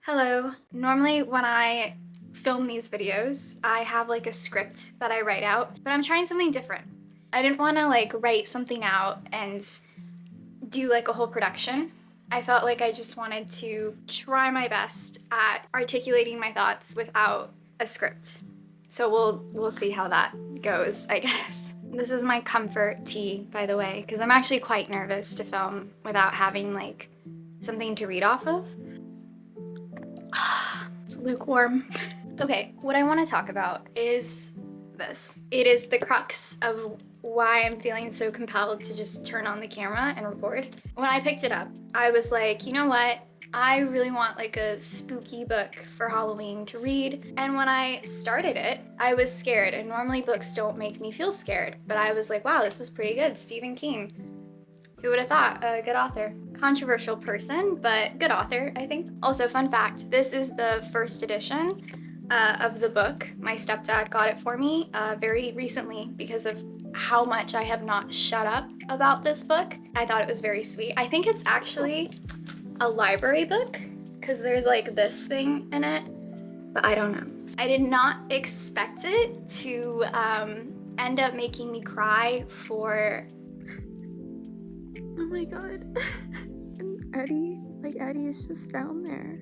Hello. Normally when I film these videos, I have like a script that I write out, but I'm trying something different. I didn't want to like write something out and do like a whole production. I felt like I just wanted to try my best at articulating my thoughts without a script. So we'll see how that goes, I guess. This is my comfort tea, by the way, because I'm actually quite nervous to film without having like something to read off of. It's lukewarm. Okay, what I want to talk about is this. It is the crux of why I'm feeling so compelled to just turn on the camera and record. When I picked it up, I was like, you know what? I really want like a spooky book for Halloween to read. And when I started it, I was scared. And normally books don't make me feel scared. But I was like, wow, this is pretty good. Stephen King. Who would have thought? A good author. Controversial person, but good author, I think. Also, fun fact, this is the first edition of the book. My stepdad got it for me very recently because of how much I have not shut up about this book. I thought it was very sweet. I think it's actually a library book because there's like this thing in it, but I don't know. I did not expect it to end up making me cry for... Oh my god. And Eddie is just down there.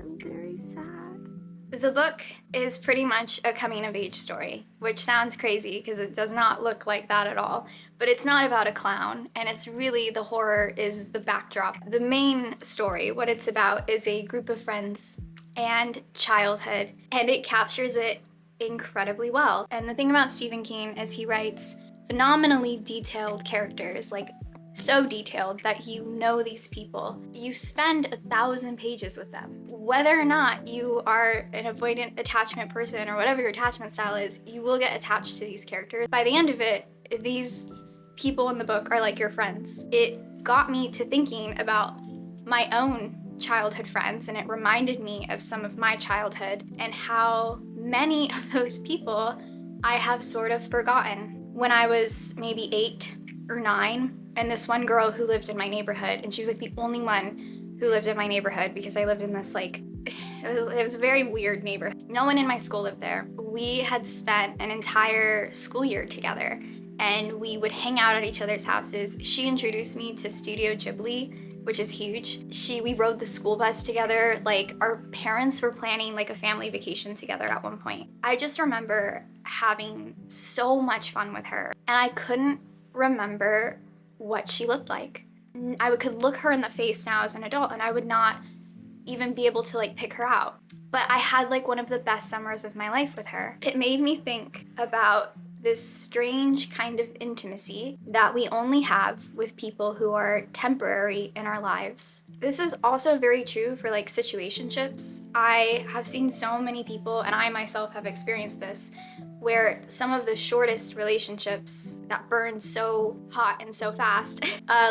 I'm very sad. The book is pretty much a coming of age story, which sounds crazy because it does not look like that at all. But it's not about a clown, and it's really, the horror is the backdrop. The main story, what it's about, is a group of friends and childhood, and it captures it incredibly well. And the thing about Stephen King is he writes phenomenally detailed characters, like so detailed that you know these people. You spend 1,000 pages with them. Whether or not you are an avoidant attachment person or whatever your attachment style is, you will get attached to these characters. By the end of it, these people in the book are like your friends. It got me to thinking about my own childhood friends, and it reminded me of some of my childhood and how many of those people I have sort of forgotten. When I was maybe 8 or 9, and this one girl who lived in my neighborhood, and she was like the only one who lived in my neighborhood because I lived in this like, it was a very weird neighborhood. No one in my school lived there. We had spent an entire school year together, and we would hang out at each other's houses. She introduced me to Studio Ghibli, which is huge. We rode the school bus together. Like, our parents were planning like a family vacation together at one point. I just remember having so much fun with her, and I couldn't remember what she looked like. I could look her in the face now as an adult, and I would not even be able to like pick her out. But I had like one of the best summers of my life with her. It made me think about this strange kind of intimacy that we only have with people who are temporary in our lives. This is also very true for like situationships. I have seen so many people, and I myself have experienced this, where some of the shortest relationships that burn so hot and so fast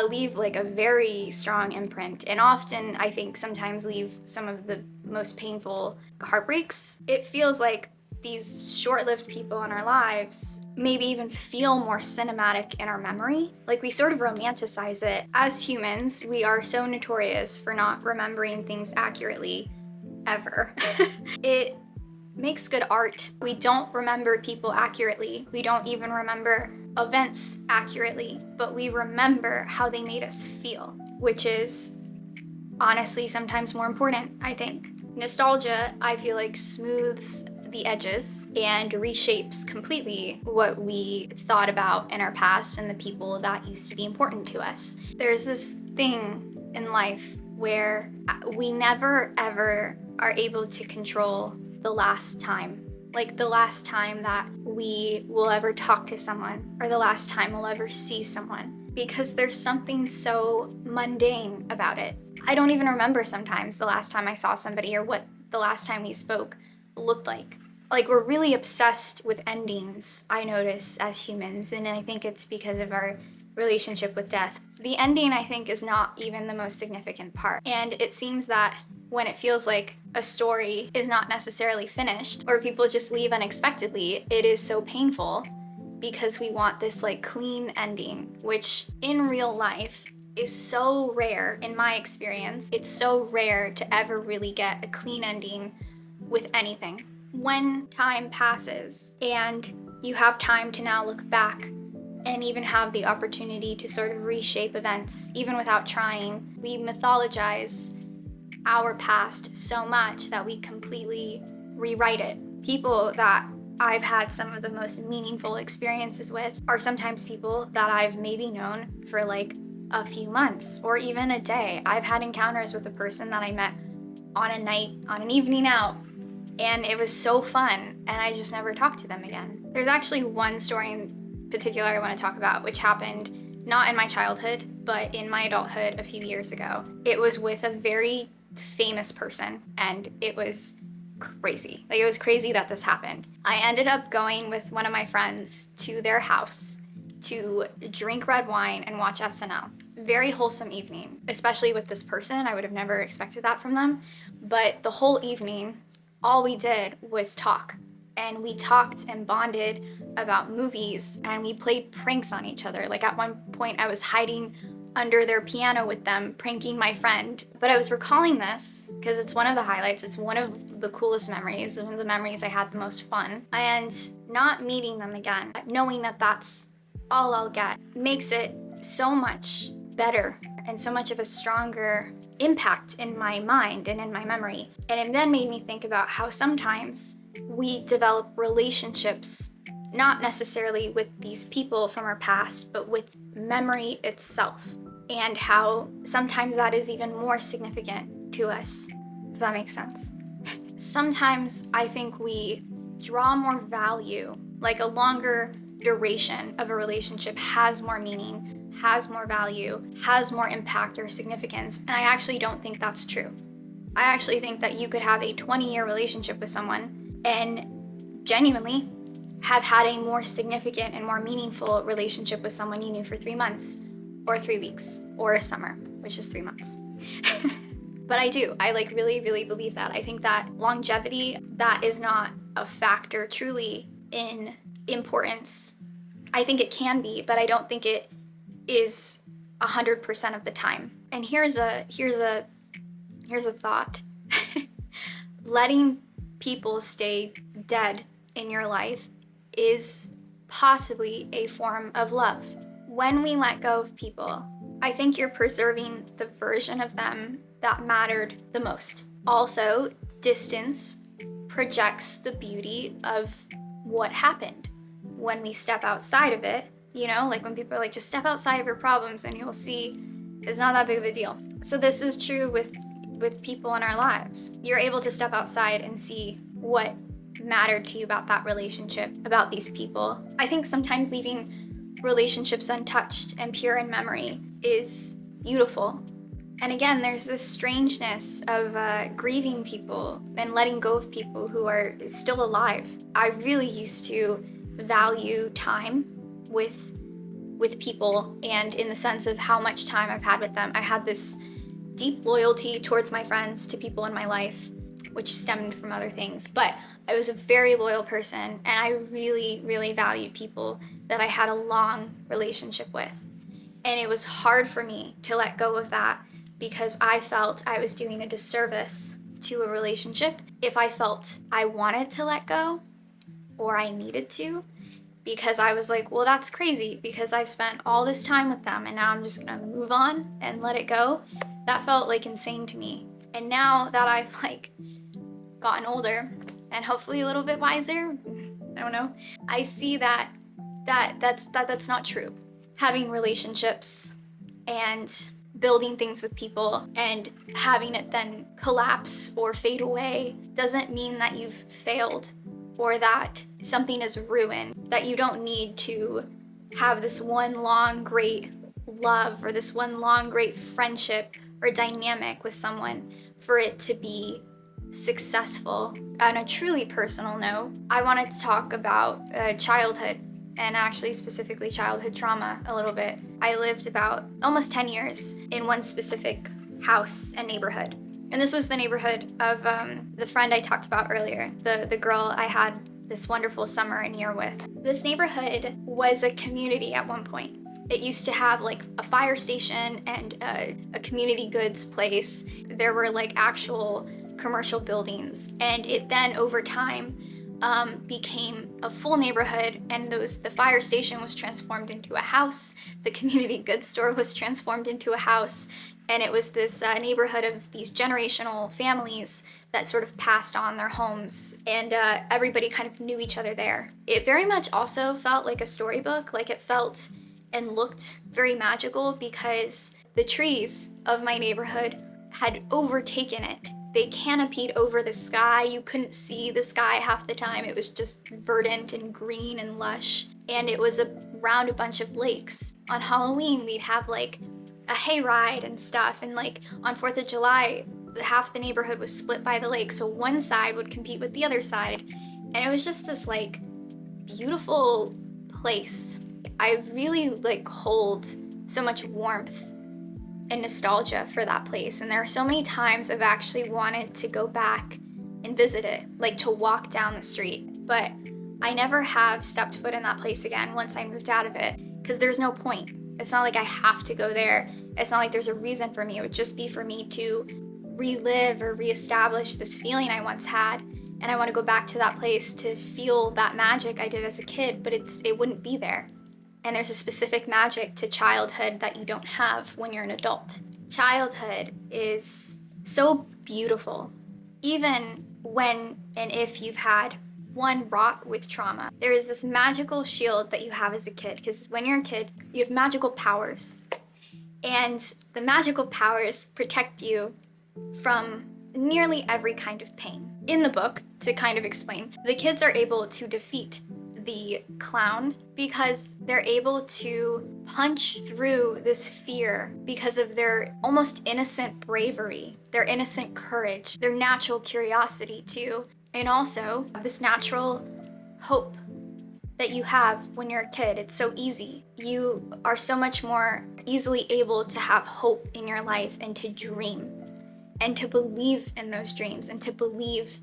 leave like a very strong imprint, and often I think sometimes leave some of the most painful heartbreaks. It feels like these short-lived people in our lives maybe even feel more cinematic in our memory. Like, we sort of romanticize it. As humans, we are so notorious for not remembering things accurately, ever. It makes good art. We don't remember people accurately. We don't even remember events accurately, but we remember how they made us feel, which is honestly sometimes more important, I think. Nostalgia, I feel like, smooths the edges and reshapes completely what we thought about in our past and the people that used to be important to us. There's this thing in life where we never ever are able to control the last time. Like the last time that we will ever talk to someone, or the last time we'll ever see someone, because there's something so mundane about it. I don't even remember sometimes the last time I saw somebody or what the last time we spoke looked like. Like, we're really obsessed with endings, I notice, as humans, and I think it's because of our relationship with death. The ending, I think, is not even the most significant part, and it seems that when it feels like a story is not necessarily finished, or people just leave unexpectedly, it is so painful because we want this like clean ending, which in real life is so rare in my experience. It's so rare to ever really get a clean ending with anything. When time passes and you have time to now look back and even have the opportunity to sort of reshape events, even without trying, we mythologize our past so much that we completely rewrite it. People that I've had some of the most meaningful experiences with are sometimes people that I've maybe known for like a few months or even a day. I've had encounters with a person that I met on a night, on an evening out, and it was so fun, and I just never talked to them again. There's actually one story in particular I want to talk about, which happened not in my childhood, but in my adulthood a few years ago. It was with a very famous person, and it was crazy. Like, it was crazy that this happened. I ended up going with one of my friends to their house to drink red wine and watch SNL. Very wholesome evening, especially with this person. I would have never expected that from them. But the whole evening, all we did was talk. And we talked and bonded about movies, and we played pranks on each other. Like, at one point, I was hiding under their piano with them, pranking my friend. But I was recalling this because it's one of the highlights. It's one of the coolest memories, one of the memories I had the most fun. And not meeting them again, knowing that that's all I'll get, makes it so much better and so much of a stronger impact in my mind and in my memory. And it then made me think about how sometimes we develop relationships, not necessarily with these people from our past, but with memory itself, and how sometimes that is even more significant to us, if that makes sense. Sometimes I think we draw more value, like a longer duration of a relationship has more meaning, has more value, has more impact or significance, and I actually don't think that's true. I actually think that you could have a 20-year relationship with someone and genuinely have had a more significant and more meaningful relationship with someone you knew for 3 months or 3 weeks or a summer, which is 3 months. But I like really, really believe that. I think that longevity, that is not a factor truly in importance. I think it can be, but I don't think it is 100% of the time. And here's a thought. Letting people stay dead in your life is possibly a form of love. When we let go of people, I think you're preserving the version of them that mattered the most. Also, distance projects the beauty of what happened. When we step outside of it, like when people are like, just step outside of your problems and you'll see it's not that big of a deal. So this is true with people in our lives. You're able to step outside and see what mattered to you about that relationship, about these people. I think sometimes leaving relationships untouched and pure in memory is beautiful. And again, there's this strangeness of grieving people and letting go of people who are still alive. I really used to value time with people, and in the sense of how much time I've had with them. I had this deep loyalty towards my friends, to people in my life, which stemmed from other things. But I was a very loyal person, and I really, really valued people that I had a long relationship with. And it was hard for me to let go of that because I felt I was doing a disservice to a relationship if I felt I wanted to let go or I needed to, because I was like, well, that's crazy because I've spent all this time with them and now I'm just gonna move on and let it go. That felt like insane to me. And now that I've gotten older and hopefully a little bit wiser, I don't know, I see that's not true. Having relationships and building things with people and having it then collapse or fade away doesn't mean that you've failed or that something is ruined, that you don't need to have this one long great love or this one long great friendship or dynamic with someone for it to be successful. On a truly personal note, I wanted to talk about childhood, and actually specifically childhood trauma a little bit. I lived about almost 10 years in one specific house and neighborhood. And this was the neighborhood of the friend I talked about earlier, the girl I had this wonderful summer and year with. This neighborhood was a community at one point. It used to have like a fire station and a community goods place. There were like actual commercial buildings, and it then over time became a full neighborhood, and the fire station was transformed into a house, the community goods store was transformed into a house, and it was this neighborhood of these generational families that sort of passed on their homes, and everybody kind of knew each other there. It very much also felt like a storybook, like it felt and looked very magical because the trees of my neighborhood had overtaken it. They canopied over the sky. You couldn't see the sky half the time. It was just verdant and green and lush. And it was around a bunch of lakes. On Halloween, we'd have like a hayride and stuff. And like on 4th of July, half the neighborhood was split by the lake. So one side would compete with the other side. And it was just this like beautiful place. I really like hold so much warmth and nostalgia for that place, and there are so many times I've actually wanted to go back and visit it, like to walk down the street, but I never have stepped foot in that place again once I moved out of it, because there's no point. It's not like I have to go there. It's not like there's a reason for me. It would just be for me to relive or reestablish this feeling I once had, and I want to go back to that place to feel that magic I did as a kid, but it wouldn't be there. And there's a specific magic to childhood that you don't have when you're an adult. Childhood is so beautiful. Even when and if you've had one wrought with trauma, there is this magical shield that you have as a kid, because when you're a kid, you have magical powers. And the magical powers protect you from nearly every kind of pain. In the book, to kind of explain, the kids are able to defeat the clown because they're able to punch through this fear because of their almost innocent bravery, their innocent courage, their natural curiosity too, and also this natural hope that you have when you're a kid. It's so easy. You are so much more easily able to have hope in your life and to dream and to believe in those dreams and to believe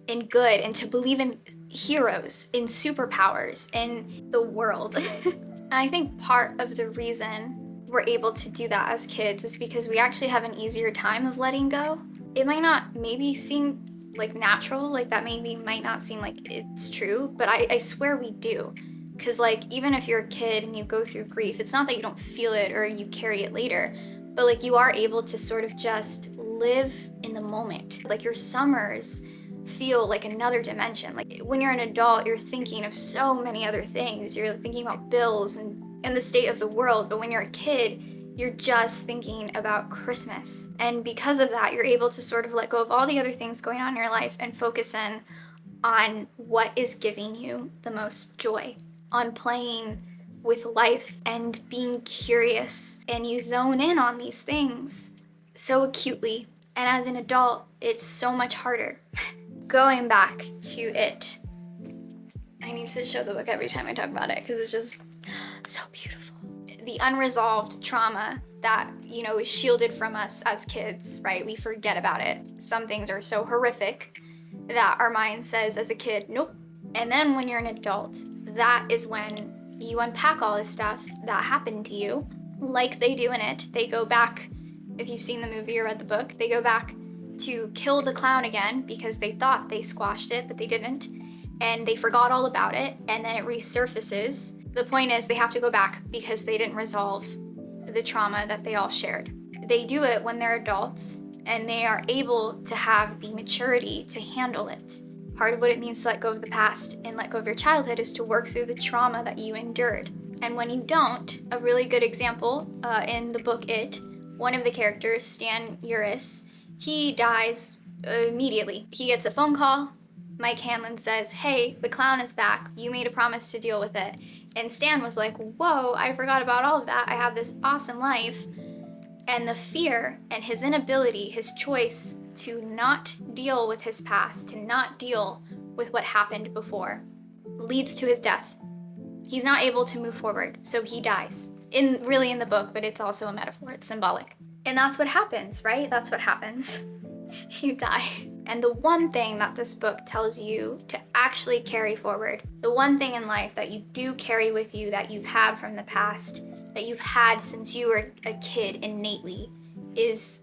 in good and to believe in heroes, in superpowers, in the world. And I think part of the reason we're able to do that as kids is because we actually have an easier time of letting go. It might not maybe seem like natural, like that maybe might not seem like it's true, but I swear we do. Because like even if you're a kid and you go through grief, it's not that you don't feel it or you carry it later, but like you are able to sort of just live in the moment. Like your summers feel like another dimension. Like when you're an adult, you're thinking of so many other things. You're thinking about bills and the state of the world, but when you're a kid, you're just thinking about Christmas. And because of that, you're able to sort of let go of all the other things going on in your life and focus in on what is giving you the most joy, on playing with life and being curious. And you zone in on these things so acutely. And as an adult, it's so much harder. Going back to it, I need to show the book every time I talk about it because it's just so beautiful. The unresolved trauma that, is shielded from us as kids, right? We forget about it. Some things are so horrific that our mind says as a kid, nope. And then when you're an adult, that is when you unpack all this stuff that happened to you, like they do in it. They go back, if you've seen the movie or read the book, they go back to kill the clown again because they thought they squashed it, but they didn't. And they forgot all about it, and then it resurfaces. The point is they have to go back because they didn't resolve the trauma that they all shared. They do it when they're adults, and they are able to have the maturity to handle it. Part of what it means to let go of the past and let go of your childhood is to work through the trauma that you endured. And when you don't, a really good example in the book one of the characters, Stan Uris, he dies immediately. He gets a phone call. Mike Hanlon says, hey, the clown is back. You made a promise to deal with it. And Stan was like, whoa, I forgot about all of that. I have this awesome life. And the fear and his inability, his choice to not deal with his past, to not deal with what happened before, leads to his death. He's not able to move forward, so he dies. In the book, but it's also a metaphor, it's symbolic. And that's what happens, right? That's what happens. You die. And the one thing that this book tells you to actually carry forward, the one thing in life that you do carry with you that you've had from the past, that you've had since you were a kid innately is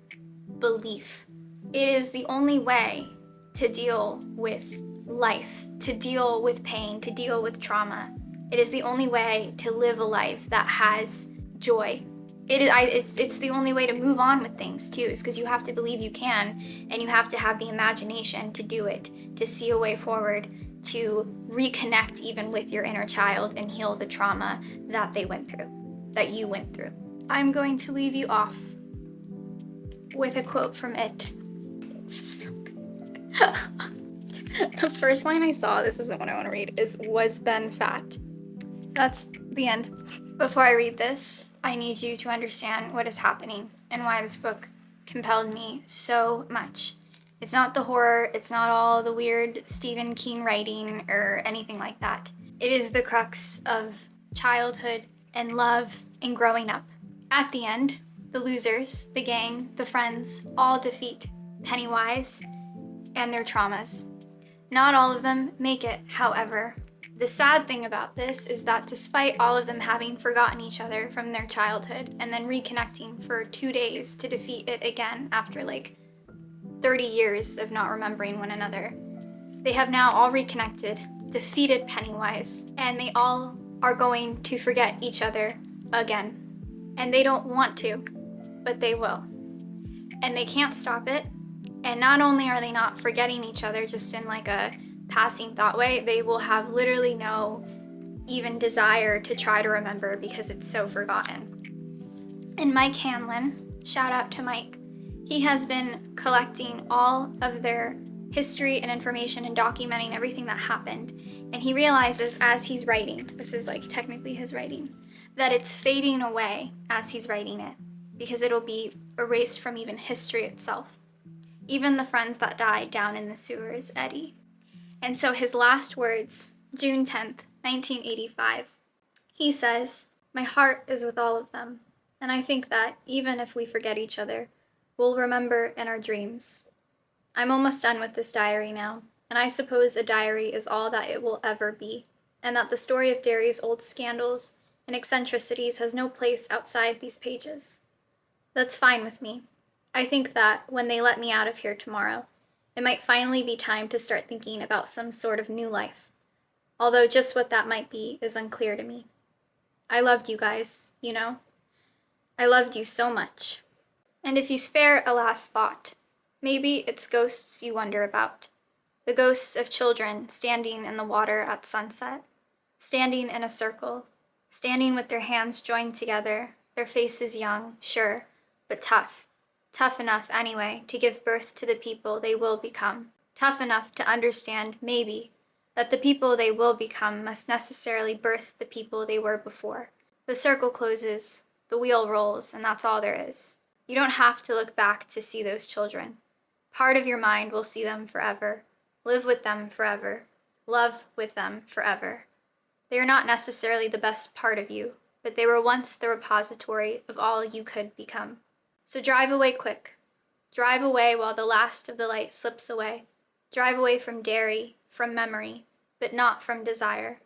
belief. It is the only way to deal with life, to deal with pain, to deal with trauma. It is the only way to live a life that has joy. It's the only way to move on with things too, is because you have to believe you can, and you have to have the imagination to do it, to see a way forward, to reconnect even with your inner child and heal the trauma that they went through, that you went through. I'm going to leave you off with a quote from it. The first line I saw, this isn't what I want to read, is "Was Ben fat?" That's the end. Before I read this, I need you to understand what is happening and why this book compelled me so much. It's not the horror, it's not all the weird Stephen King writing or anything like that. It is the crux of childhood and love and growing up. At the end, the losers, the gang, the friends, all defeat Pennywise and their traumas. Not all of them make it, however. The sad thing about this is that despite all of them having forgotten each other from their childhood and then reconnecting for 2 days to defeat it again after like 30 years of not remembering one another, they have now all reconnected, defeated Pennywise, and they all are going to forget each other again. And they don't want to, but they will. And they can't stop it. And not only are they not forgetting each other just in like a passing thought way, they will have literally no even desire to try to remember because it's so forgotten. And Mike Hanlon, shout out to Mike, he has been collecting all of their history and information and documenting everything that happened. And he realizes as he's writing, this is like technically his writing, that it's fading away as he's writing it because it'll be erased from even history itself. Even the friends that died down in the sewers, Eddie. And so his last words, June 10th, 1985, he says, "My heart is with all of them, and I think that even if we forget each other, we'll remember in our dreams." I'm almost done with this diary now, and I suppose a diary is all that it will ever be, and that the story of Derry's old scandals and eccentricities has no place outside these pages. That's fine with me. I think that when they let me out of here tomorrow, it might finally be time to start thinking about some sort of new life, although just what that might be is unclear to me. I loved you guys, you know? I loved you so much. And if you spare a last thought, maybe it's ghosts you wonder about. The ghosts of children standing in the water at sunset, standing in a circle, standing with their hands joined together, their faces young, sure, but tough. Tough enough, anyway, to give birth to the people they will become. Tough enough to understand, maybe, that the people they will become must necessarily birth the people they were before. The circle closes, the wheel rolls, and that's all there is. You don't have to look back to see those children. Part of your mind will see them forever, live with them forever, love with them forever. They are not necessarily the best part of you, but they were once the repository of all you could become. So drive away quick. Drive away while the last of the light slips away. Drive away from Derry, from memory, but not from desire.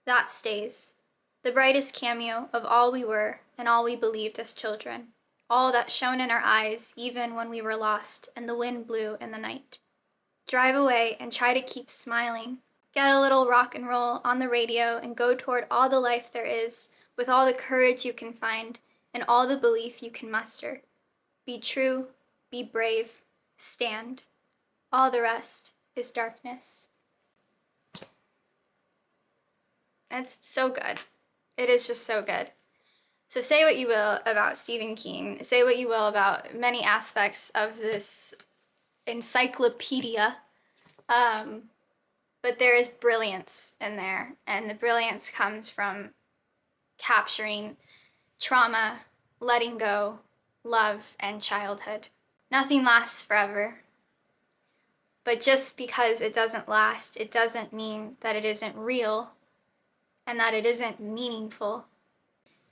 That stays. The brightest cameo of all we were and all we believed as children. All that shone in our eyes even when we were lost and the wind blew in the night. Drive away and try to keep smiling. Get a little rock and roll on the radio and go toward all the life there is with all the courage you can find and all the belief you can muster. Be true, be brave, stand. All the rest is darkness. It's so good. It is just so good. So say what you will about Stephen King, say what you will about many aspects of this encyclopedia, but there is brilliance in there, and the brilliance comes from capturing trauma, letting go, love, and childhood. Nothing lasts forever, but just because it doesn't last, it doesn't mean that it isn't real and that it isn't meaningful.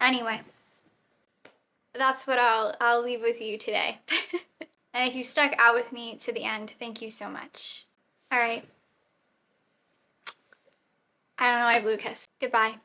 Anyway, that's what I'll leave with you today. And if you stuck out with me to the end, thank you so much. All right. I don't know why I blew a kiss. Goodbye.